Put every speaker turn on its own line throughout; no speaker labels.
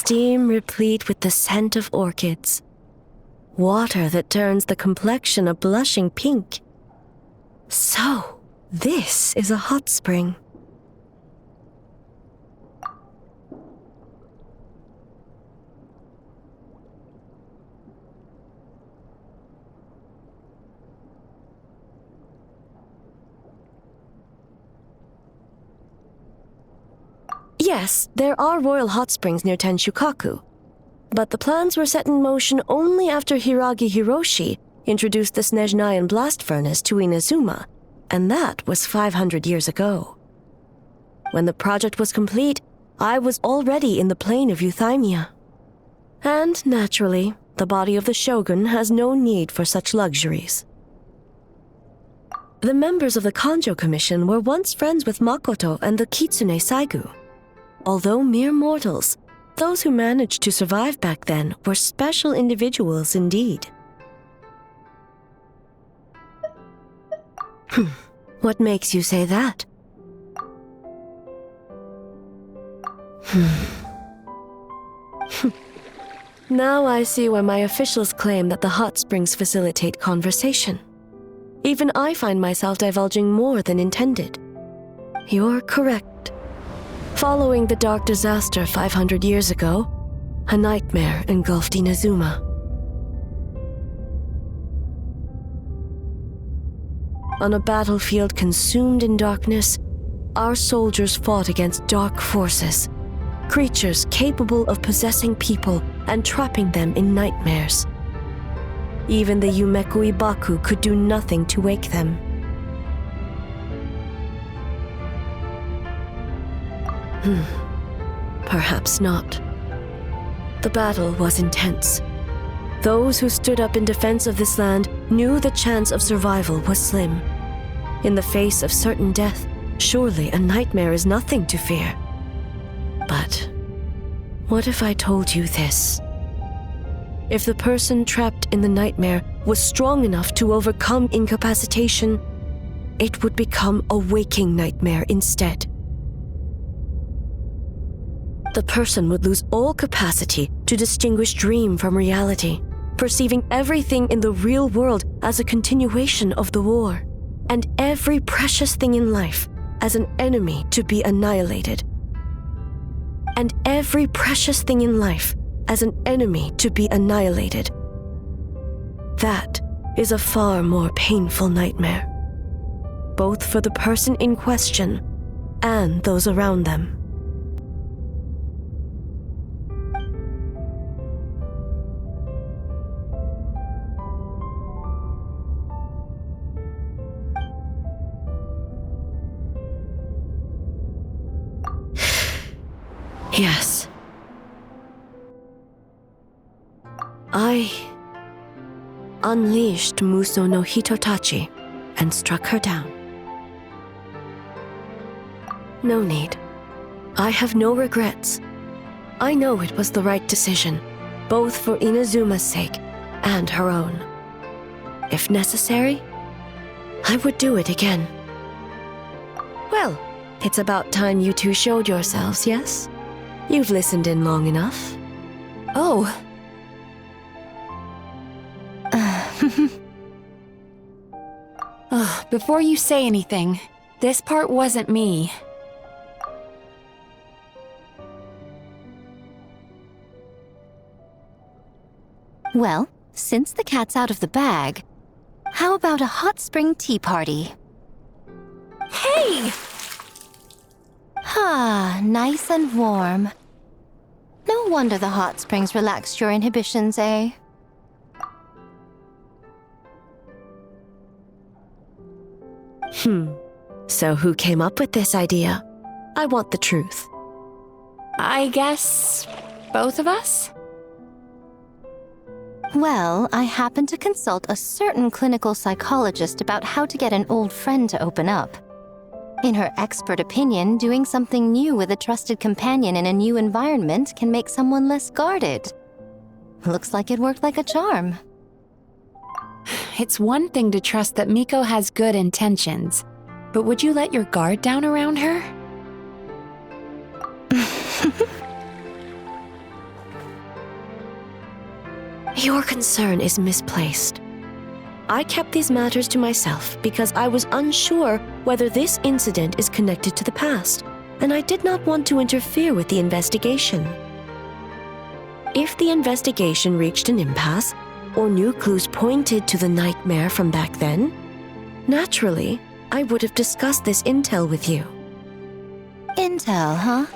steam replete with the scent of orchids, water that turns the complexion a blushing pink. So, this is a hot spring. Yes, there are royal hot springs near Tenshukaku, but the plans were set in motion only after Hiragi Hiroshi introduced the Snezhnayan blast furnace to Inazuma, and that was 500 years ago. When the project was complete, I was already in the plain of Euthymia. And, naturally, the body of the shogun has no need for such luxuries. The members of the Kanjo Commission were once friends with Makoto and the Kitsune Saigu. Although mere mortals, those who managed to survive back then were special individuals indeed. What makes you say that? Now I see why my officials claim that the hot springs facilitate conversation. Even I find myself divulging more than intended. You're correct. Following the dark disaster 500 years ago, a nightmare engulfed Inazuma. On a battlefield consumed in darkness, our soldiers fought against dark forces, creatures capable of possessing people and trapping them in nightmares. Even the Yumeku Ibaku could do nothing to wake them. Perhaps not. The battle was intense. Those who stood up in defense of this land knew the chance of survival was slim. In the face of certain death, surely a nightmare is nothing to fear. But what if I told you this? If the person trapped in the nightmare was strong enough to overcome incapacitation, it would become a waking nightmare instead. The person would lose all capacity to distinguish dream from reality, perceiving everything in the real world as a continuation of the war, and every precious thing in life as an enemy to be annihilated. And every precious thing in life as an enemy to be annihilated. That is a far more painful nightmare, both for the person in question and those around them. Yes. I unleashed Muso no Hitotachi and struck her down. No need. I have no regrets. I know it was the right decision, both for Inazuma's sake and her own. If necessary, I would do it again. Well, it's about time you two showed yourselves, yes? You've listened in long enough.
Oh. Before you say anything, this part wasn't me.
Well, since the cat's out of the bag, how about a hot spring tea party?
Hey!
Ah, nice and warm. No wonder the hot springs relaxed your inhibitions, eh?
So who came up with this idea? I want the truth.
I guess both of us?
Well, I happened to consult a certain clinical psychologist about how to get an old friend to open up. In her expert opinion, doing something new with a trusted companion in a new environment can make someone less guarded. Looks like it worked like a charm.
It's one thing to trust that Miko has good intentions, but would you let your guard down around her?
Your concern is misplaced. I kept these matters to myself because I was unsure whether this incident is connected to the past, and I did not want to interfere with the investigation. If the investigation reached an impasse, or new clues pointed to the nightmare from back then, naturally, I would have discussed this intel with you.
Intel, huh?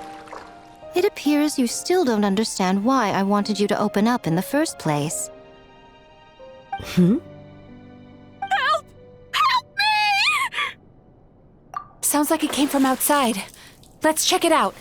It appears you still don't understand why I wanted you to open up in the first place.
Help! Help me!
Sounds like it came from outside. Let's check it out.